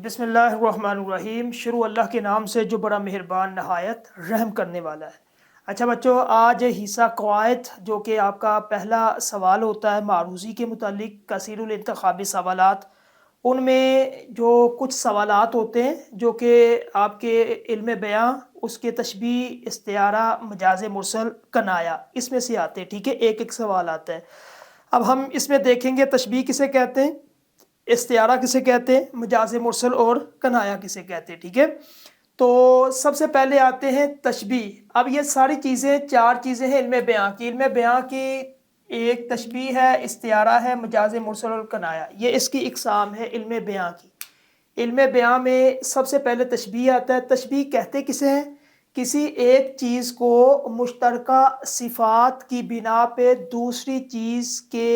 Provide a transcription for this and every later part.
بسم اللہ الرحمن الرحیم۔ شروع اللہ کے نام سے جو بڑا مہربان نہایت رحم کرنے والا ہے۔ اچھا بچوں، آج حصہ قواعد جو کہ آپ کا پہلا سوال ہوتا ہے معروضی کے متعلق، کثیر الانتخابی سوالات، ان میں جو کچھ سوالات ہوتے ہیں جو کہ آپ کے علم بیان، اس کے تشبیہ، استعارہ، مجاز مرسل، کنایا، اس میں سے آتے ہیں۔ ٹھیک ہے، ایک ایک سوال آتا ہے۔ اب ہم اس میں دیکھیں گے تشبیہ کسے کہتے ہیں، استعارہ کسے کہتے ہیں، مجاز مرسل اور کنایا کسے کہتے ہیں۔ ٹھیک ہے، تو سب سے پہلے آتے ہیں تشبیہ۔ اب یہ ساری چیزیں، چار چیزیں ہیں علم بیان کی۔ علم بیان کی ایک تشبیہ ہے، استعارہ ہے، مجاز مرسل اور کنایا، یہ اس کی اقسام ہے علم بیان کی۔ علم بیان میں سب سے پہلے تشبیہ آتا ہے۔ تشبیہ کہتے کسے ہیں، کسی ایک چیز کو مشترکہ صفات کی بنا پہ دوسری چیز کے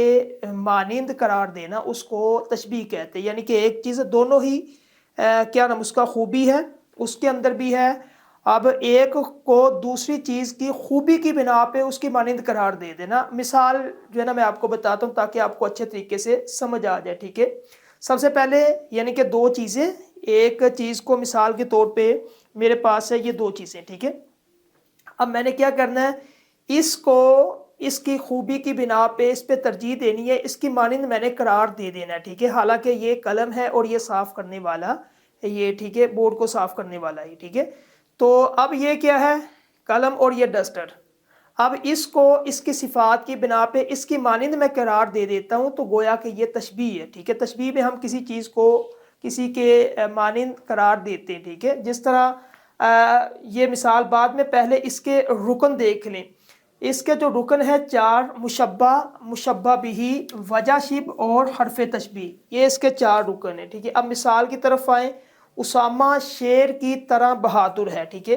مانند قرار دینا، اس کو تشبیہ کہتے ہیں۔ یعنی کہ ایک چیز دونوں ہی کیا نام اس کا خوبی ہے، اس کے اندر بھی ہے، اب ایک کو دوسری چیز کی خوبی کی بنا پہ اس کی مانند قرار دے دینا۔ مثال جو ہے نا میں آپ کو بتاتا ہوں تاکہ آپ کو اچھے طریقے سے سمجھ آ جائے۔ ٹھیک ہے، سب سے پہلے یعنی کہ دو چیزیں، ایک چیز کو مثال کے طور پہ میرے پاس ہے یہ دو چیزیں۔ ٹھیک ہے، اب میں نے کیا کرنا ہے، اس کو اس کی خوبی کی بنا پہ اس پہ ترجیح دینی ہے، اس کی مانند میں نے قرار دے دینا ہے۔ ٹھیک ہے، حالانکہ یہ قلم ہے اور یہ صاف کرنے والا یہ، ٹھیک ہے، بورڈ کو صاف کرنے والا ہے۔ ٹھیک ہے، تو اب یہ کیا ہے، قلم اور یہ ڈسٹر۔ اب اس کو اس کی صفات کی بنا پہ اس کی مانند میں قرار دے دیتا ہوں، تو گویا کہ یہ تشبیہ ہے۔ ٹھیک ہے، تشبیہ میں ہم کسی چیز کو کسی کے مانند قرار دیتے ہیں۔ ٹھیک ہے، جس طرح یہ مثال بعد میں، پہلے اس کے رکن دیکھ لیں۔ اس کے جو رکن ہے چار، مشبہ، مشبہ بہ، وجہ شبہ اور حرف تشبیہ، یہ اس کے چار رکن ہیں۔ ٹھیک ہے، اب مثال کی طرف آئیں۔ اسامہ شیر کی طرح بہادر ہے۔ ٹھیک ہے،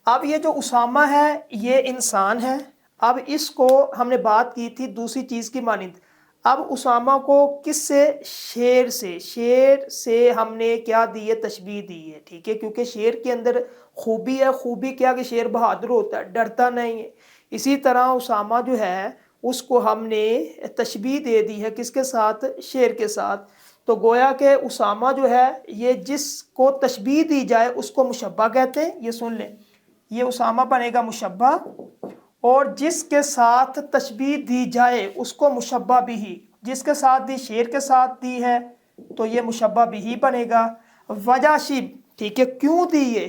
اب یہ جو اسامہ ہے یہ انسان ہے، اب اس کو ہم نے بات کی تھی دوسری چیز کی مانند۔ اب اسامہ کو کس سے، شیر سے، شیر سے ہم نے کیا دی ہے، تشبیہ دی ہے۔ ٹھیک ہے، کیونکہ شیر کے اندر خوبی ہے، خوبی کیا کہ شیر بہادر ہوتا ہے، ڈرتا نہیں ہے۔ اسی طرح اسامہ جو ہے اس کو ہم نے تشبیہ دے دی ہے، کس کے ساتھ، شیر کے ساتھ۔ تو گویا کہ اسامہ جو ہے یہ جس کو تشبیہ دی جائے اس کو مشبہ کہتے ہیں، یہ سن لیں، یہ اسامہ بنے گا مشبہ، اور جس کے ساتھ تشبیہ دی جائے اس کو مشبہ بھی، جس کے ساتھ دی، شیر کے ساتھ دی ہے تو یہ مشبہ بھی بنے گا۔ وجہ شبہ، ٹھیک ہے، کیوں دی ہے،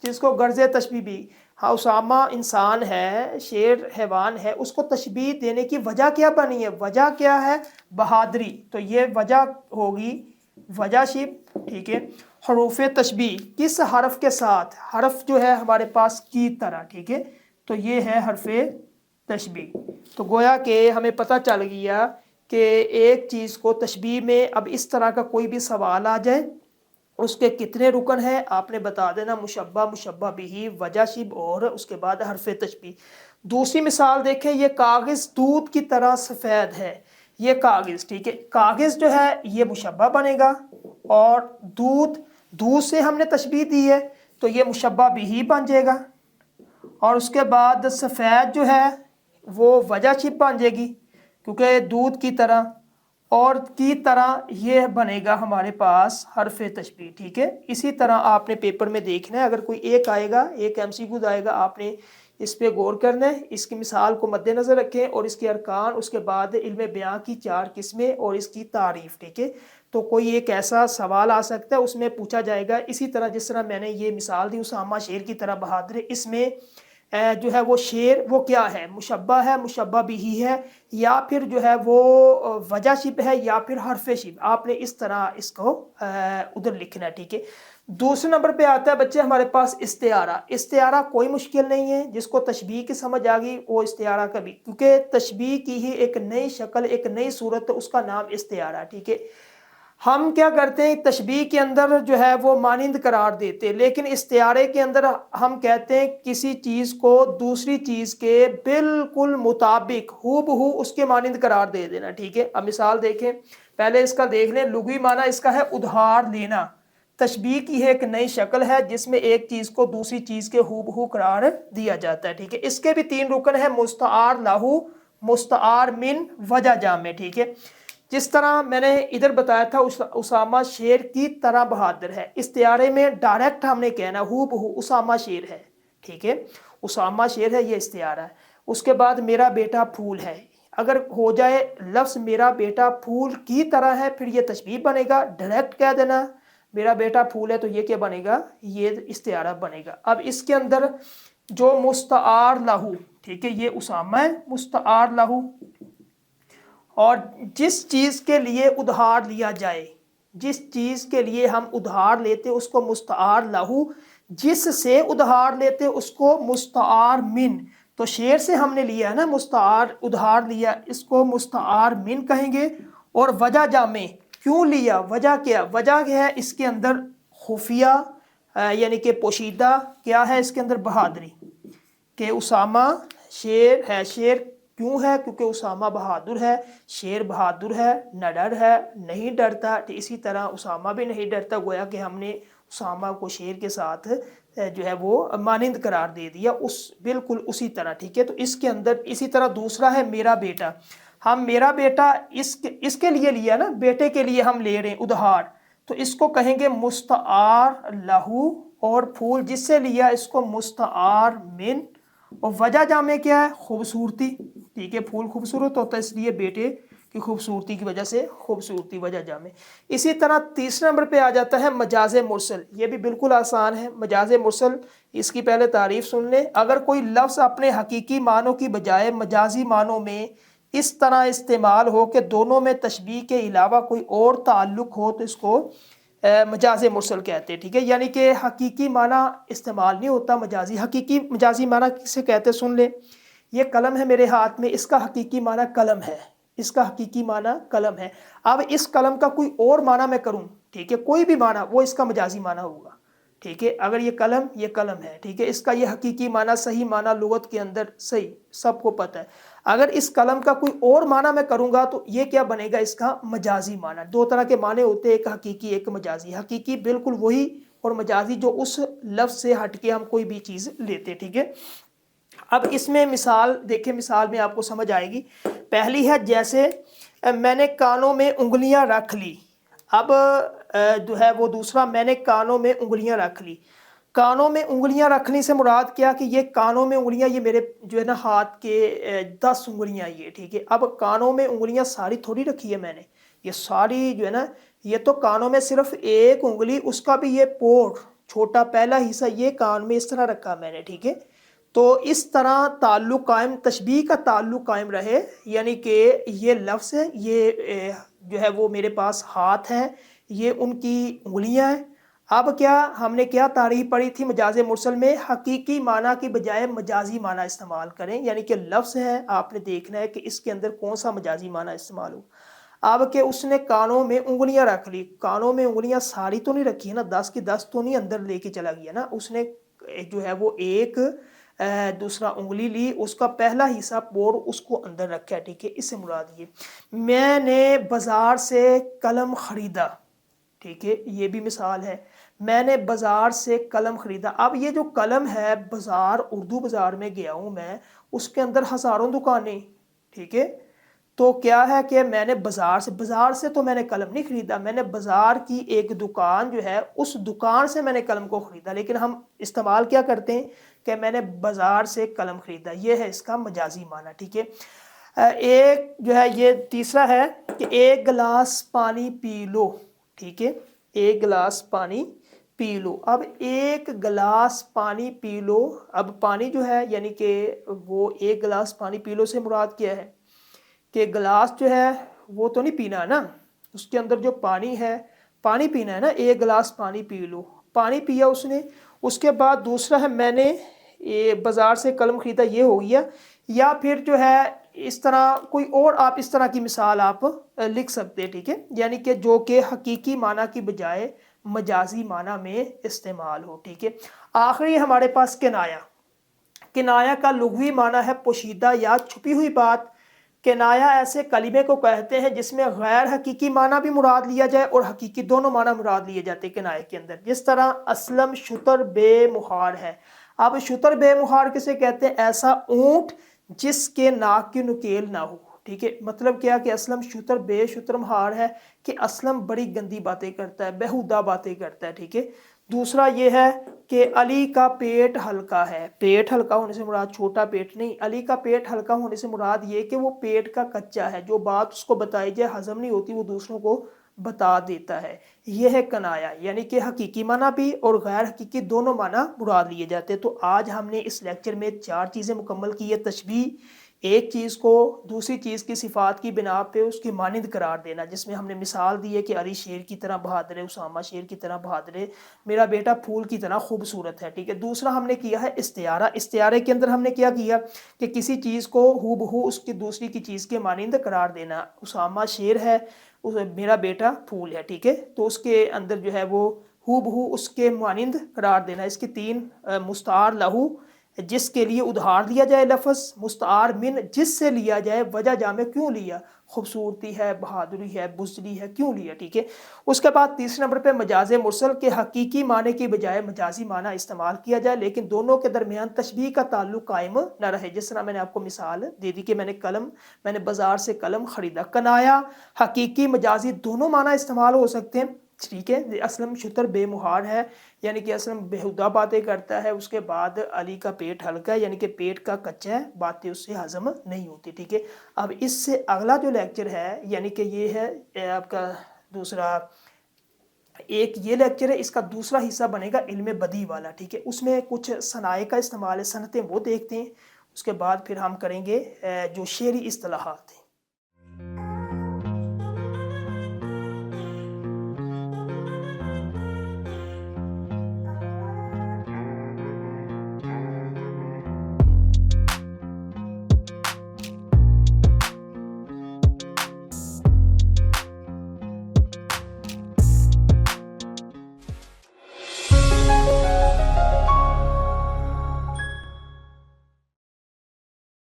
جس کو غرض تشبیہ بھی، ہاں اسامہ انسان ہے، شیر حیوان ہے، اس کو تشبیہ دینے کی وجہ کیا بنی ہے، وجہ کیا ہے، بہادری، تو یہ وجہ ہوگی وجہ شبہ۔ ٹھیک ہے، حروف تشبیہ کس حرف کے ساتھ، حرف جو ہے ہمارے پاس کی طرح۔ ٹھیک ہے، تو یہ ہے حرف تشبیہ۔ تو گویا کہ ہمیں پتہ چل گیا کہ ایک چیز کو تشبیہ میں اب اس طرح کا کوئی بھی سوال آ جائے، اس کے کتنے رکن ہیں آپ نے بتا دینا، مشبہ، مشبہ بھی، وجہ شبہ اور اس کے بعد حرف تشبیہ۔ دوسری مثال دیکھیں، یہ کاغذ دودھ کی طرح سفید ہے، یہ کاغذ، ٹھیک ہے، کاغذ جو ہے یہ مشبہ بنے گا، اور دودھ، دودھ سے ہم نے تشبیہ دی ہے تو یہ مشبہ بھی بن جائے گا، اور اس کے بعد سفید جو ہے وہ وجہ شبہ بن جائے گی کیونکہ دودھ کی طرح، اور کی طرح یہ بنے گا ہمارے پاس حرف تشبیہ۔ ٹھیک ہے، اسی طرح آپ نے پیپر میں دیکھنا ہے، اگر کوئی ایک آئے گا، ایک MCQ آئے گا، آپ نے اس پہ غور کرنا ہے، اس کی مثال کو مد نظر رکھیں، اور اس کے ارکان، اس کے بعد علم بیان کی چار قسمیں اور اس کی تعریف۔ ٹھیک ہے، تو کوئی ایک ایسا سوال آ سکتا ہے، اس میں پوچھا جائے گا اسی طرح جس طرح میں نے یہ مثال دی، اسامہ شیر کی طرح بہادر ہے، اس میں جو ہے وہ شیر وہ کیا ہے، مشبہ ہے، مشبہ بھی ہے، یا پھر جو ہے وہ وجہ شبہ ہے، یا پھر حرف شبہ، آپ نے اس طرح اس کو ادھر لکھنا ہے۔ ٹھیک ہے، دوسرے نمبر پہ آتا ہے بچے ہمارے پاس استعارہ۔ استعارہ کوئی مشکل نہیں ہے، جس کو تشبیہ کی سمجھ آ گئی وہ استعارہ کا بھی، کیونکہ تشبیہ کی ہی ایک نئی شکل، ایک نئی صورت، اس کا نام استعارہ۔ ٹھیک ہے، ہم کیا کرتے ہیں، تشبیہ کے اندر جو ہے وہ مانند قرار دیتے ہیں، لیکن استعارے کے اندر ہم کہتے ہیں کسی چیز کو دوسری چیز کے بالکل مطابق ہو بہو اس کے مانند قرار دے دینا۔ ٹھیک ہے، اب مثال دیکھیں، پہلے اس کا دیکھ لیں، لغوی معنی اس کا ہے ادھار لینا۔ تشبیہ کی ایک نئی شکل ہے جس میں ایک چیز کو دوسری چیز کے ہو بہو قرار دیا جاتا ہے۔ ٹھیک ہے، اس کے بھی تین رکن ہیں، مستعار لہو، مستعار من، وجہ جامع۔ ٹھیک ہے، جس طرح میں نے ادھر بتایا تھا اسامہ شیر کی طرح بہادر ہے، استعارے میں ڈائریکٹ ہم نے کہنا ہو بہو اسامہ شیر ہے، ٹھیک ہے، اسامہ شیر ہے، یہ استعارہ ہے۔ اس کے بعد میرا بیٹا پھول ہے، اگر ہو جائے لفظ میرا بیٹا پھول کی طرح ہے پھر یہ تشبیہ بنے گا، ڈائریکٹ کہہ دینا میرا بیٹا پھول ہے تو یہ کیا بنے گا، یہ استعارہ بنے گا۔ اب اس کے اندر جو مستعار لہو، ٹھیک ہے، یہ اسامہ ہے، مستعار لہو، اور جس چیز کے لیے ادھار لیا جائے، جس چیز کے لیے ہم ادھار لیتے اس کو مستعار لہو، جس سے ادھار لیتے اس کو مستعار من، تو شعر سے ہم نے لیا ہے نا مستعار، ادھار لیا، اس کو مستعار من کہیں گے۔ اور وجہ جامع کیوں لیا، وجہ کیا، وجہ کیا ہے، اس کے اندر خفیہ یعنی کہ پوشیدہ کیا ہے، اس کے اندر بہادری، کہ اسامہ شیر ہے، شیر کیوں ہے، کیونکہ اسامہ بہادر ہے، شیر بہادر ہے، نہ ڈر ہے، نہیں ڈرتا، تو اسی طرح اسامہ بھی نہیں ڈرتا، گویا کہ ہم نے اسامہ کو شیر کے ساتھ جو ہے وہ مانند قرار دے دیا، اس بالکل اسی طرح، ٹھیک ہے۔ تو اس کے اندر اسی طرح دوسرا ہے میرا بیٹا، ہم میرا بیٹا اس کے لیے لیا نا، بیٹے کے لیے ہم لے رہے ہیں ادھار، تو اس کو کہیں گے مستعار لہو، اور پھول جس سے لیا اس کو مستعار من، اور وجہ جامع کیا ہے، خوبصورتی، ٹھیک ہے، پھول خوبصورت ہوتا ہے اس لیے بیٹے کی خوبصورتی کی وجہ سے خوبصورتی وجہ جامع۔ اسی طرح تیسرے نمبر پہ آ جاتا ہے مجاز مرسل، یہ بھی بالکل آسان ہے، مجاز مرسل، اس کی پہلے تعریف سن لیں۔ اگر کوئی لفظ اپنے حقیقی معنوں کی بجائے مجازی معنوں میں اس طرح استعمال ہو کہ دونوں میں تشبیہ کے علاوہ کوئی اور تعلق ہو تو اس کو مجاز مرسل کہتے ہیں، ٹھیک ہے، یعنی کہ حقیقی معنی استعمال نہیں ہوتا، مجازی، حقیقی مجازی معنی کسے کہتے سن لیں، یہ قلم ہے میرے ہاتھ میں، اس کا حقیقی معنی قلم ہے، اس کا حقیقی معنی قلم ہے، اب اس قلم کا کوئی اور معنی میں کروں، ٹھیک ہے، کوئی بھی معنی، وہ اس کا مجازی معنی ہوگا، ٹھیک ہے، اگر یہ قلم ہے، ٹھیک ہے، اس کا یہ حقیقی معنی صحیح معنی لغت کے اندر صحیح سب کو پتہ ہے، اگر اس قلم کا کوئی اور معنی میں کروں گا تو یہ کیا بنے گا، اس کا مجازی معنی۔ دو طرح کے معنی ہوتے ہیں، ایک حقیقی ایک مجازی، حقیقی بالکل وہی، اور مجازی جو اس لفظ سے ہٹ کے ہم کوئی بھی چیز لیتے، ٹھیک ہے۔ اب اس میں مثال دیکھیں، مثال میں آپ کو سمجھ آئے گی۔ پہلی ہے جیسے میں نے کانوں میں انگلیاں رکھ لی، اب جو ہے وہ دوسرا میں نے کانوں میں انگلیاں رکھ لی، کانوں میں انگلیاں رکھنے سے مراد کیا کہ یہ کانوں میں انگلیاں، یہ میرے جو ہے نا ہاتھ کے 10 انگلیاں، یہ ٹھیک ہے، اب کانوں میں انگلیاں ساری تھوڑی رکھی ہے میں نے، یہ ساری جو ہے نا، یہ تو کانوں میں صرف ایک انگلی، اس کا بھی یہ پورٹ چھوٹا پہلا حصہ یہ کان میں اس طرح رکھا میں نے، ٹھیک ہے۔ تو اس طرح تعلق قائم، تشبیہ کا تعلق قائم رہے، یعنی کہ یہ لفظ ہے، یہ جو ہے وہ میرے پاس ہاتھ ہے، یہ ان کی انگلیاں ہیں۔ اب کیا ہم نے کیا تعریف پڑھی تھی مجاز مرسل میں، حقیقی معنی کی بجائے مجازی معنی استعمال کریں، یعنی کہ لفظ ہے، آپ نے دیکھنا ہے کہ اس کے اندر کون سا مجازی معنی استعمال ہو۔ اب کہ اس نے کانوں میں انگلیاں رکھ لی، کانوں میں انگلیاں ساری تو نہیں رکھی ہے نا، 10 کی 10 تو نہیں اندر لے کے چلا گیا نا، اس نے جو ہے وہ ایک دوسرا انگلی لی، اس کا پہلا حصہ پور اس کو اندر رکھا ہے، ٹھیک ہے، اس سے مراد یہ میں نے بازار سے قلم خریدا، ٹھیک ہے، یہ بھی مثال ہے، میں نے بازار سے قلم خریدا۔ اب یہ جو قلم ہے، بازار، اردو بازار میں گیا ہوں میں، اس کے اندر ہزاروں دکانیں، ٹھیک ہے، تو کیا ہے کہ میں نے بازار سے تو میں نے قلم نہیں خریدا، میں نے بازار کی ایک دکان جو ہے اس دکان سے میں نے قلم کو خریدا، لیکن ہم استعمال کیا کرتے ہیں کہ میں نے بازار سے قلم خریدا، یہ ہے اس کا مجازی معنی، ٹھیک ہے۔ ایک جو ہے یہ تیسرا ہے کہ ایک گلاس پانی پی لو، ٹھیک ہے، ایک گلاس پانی پی لو، اب ایک گلاس پانی پی لو، اب پانی جو ہے یعنی کہ وہ ایک گلاس پانی پی لو سے مراد کیا ہے کہ گلاس جو ہے وہ تو نہیں پینا ہے نا، اس کے اندر جو پانی ہے، پانی پینا ہے نا، ایک گلاس پانی پی لو، پانی پیا اس نے۔ اس کے بعد دوسرا ہے میں نے بازار سے قلم خریدا، یہ ہو گیا، یا پھر جو ہے اس طرح کوئی اور آپ اس طرح کی مثال آپ لکھ سکتے ہیں، ٹھیک ہے، یعنی کہ جو کہ حقیقی معنی کی بجائے مجازی معنی میں استعمال ہو، ٹھیک ہے۔ آخری ہمارے پاس کنایا، کنایا کا لغوی معنی ہے پوشیدہ یا چھپی ہوئی بات۔ کنایا ایسے کلمے کو کہتے ہیں جس میں غیر حقیقی معنی بھی مراد لیا جائے اور حقیقی، دونوں معنی مراد لیے جاتے ہیں کنائے کے اندر، جس طرح اسلم شتر بے مہار ہے۔ اب شتر بے مہار کسے کہتے ہیں، ایسا اونٹ جس کے ناک کی نکیل نہ ہو، ٹھیک ہے، مطلب کیا کہ اسلم شتر بے شترم ہار ہے کہ اسلم بڑی گندی باتیں کرتا ہے، بیہودہ باتیں کرتا ہے، ٹھیک ہے۔ دوسرا یہ ہے کہ علی کا پیٹ ہلکا ہے، پیٹ ہلکا ہونے سے مراد چھوٹا پیٹ نہیں، علی کا پیٹ ہلکا ہونے سے مراد یہ کہ وہ پیٹ کا کچا ہے، جو بات اس کو بتائی جائے ہضم نہیں ہوتی وہ دوسروں کو بتا دیتا ہے، یہ ہے کنایا، یعنی کہ حقیقی معنی بھی اور غیر حقیقی دونوں معنی مراد لیے جاتے ہیں۔ تو آج ہم نے اس لیکچر میں 4 چیزیں مکمل کی ہے: تشبیہ، ایک چیز کو دوسری چیز کی صفات کی بنا پہ اس کی مانند قرار دینا، جس میں ہم نے مثال دی ہے کہ علی شیر کی طرح بہادر ہے، اسامہ شیر کی طرح بہادر ہے، میرا بیٹا پھول کی طرح خوبصورت ہے، ٹھیک ہے۔ دوسرا ہم نے کیا ہے استعارہ، استعارے کے اندر ہم نے کیا کیا کہ کسی چیز کو ہو بہو اس کی دوسری کی چیز کے مانند قرار دینا، اسامہ شیر ہے، میرا بیٹا پھول ہے، ٹھیک ہے، تو اس کے اندر جو ہے وہ ہو بہو اس کے مانند قرار دینا۔ اس کی 3 مستعار لہو جس کے لیے ادھار لیا جائے لفظ، مستعار من جس سے لیا جائے وجہ جامع کیوں لیا، خوبصورتی ہے، بہادری ہے، بزدلی ہے، کیوں لیا، ٹھیک ہے۔ اس کے بعد تیسرے نمبر پہ مجاز مرسل کے حقیقی معنی کی بجائے مجازی معنی استعمال کیا جائے لیکن دونوں کے درمیان تشبیہ کا تعلق قائم نہ رہے، جس طرح میں نے آپ کو مثال دے دی کہ میں نے بازار سے قلم خریدا۔ کنایا حقیقی مجازی دونوں معنی استعمال ہو سکتے ہیں، ٹھیک ہے۔ اسلم شتر بے مہار ہے یعنی کہ اسلم بےہودہ باتیں کرتا ہے، اس کے بعد علی کا پیٹ ہلکا ہے یعنی کہ پیٹ کا کچا ہے، باتیں اس سے ہضم نہیں ہوتی، ٹھیک ہے۔ اب اس سے اگلا جو لیکچر ہے یعنی کہ یہ ہے آپ کا دوسرا، ایک یہ لیکچر ہے، اس کا دوسرا حصہ بنے گا علم بدیع والا، ٹھیک ہے۔ اس میں کچھ صنائع کا استعمال ہے، صنعتیں وہ دیکھتے ہیں، اس کے بعد پھر ہم کریں گے جو شعری اصطلاحات ہیں۔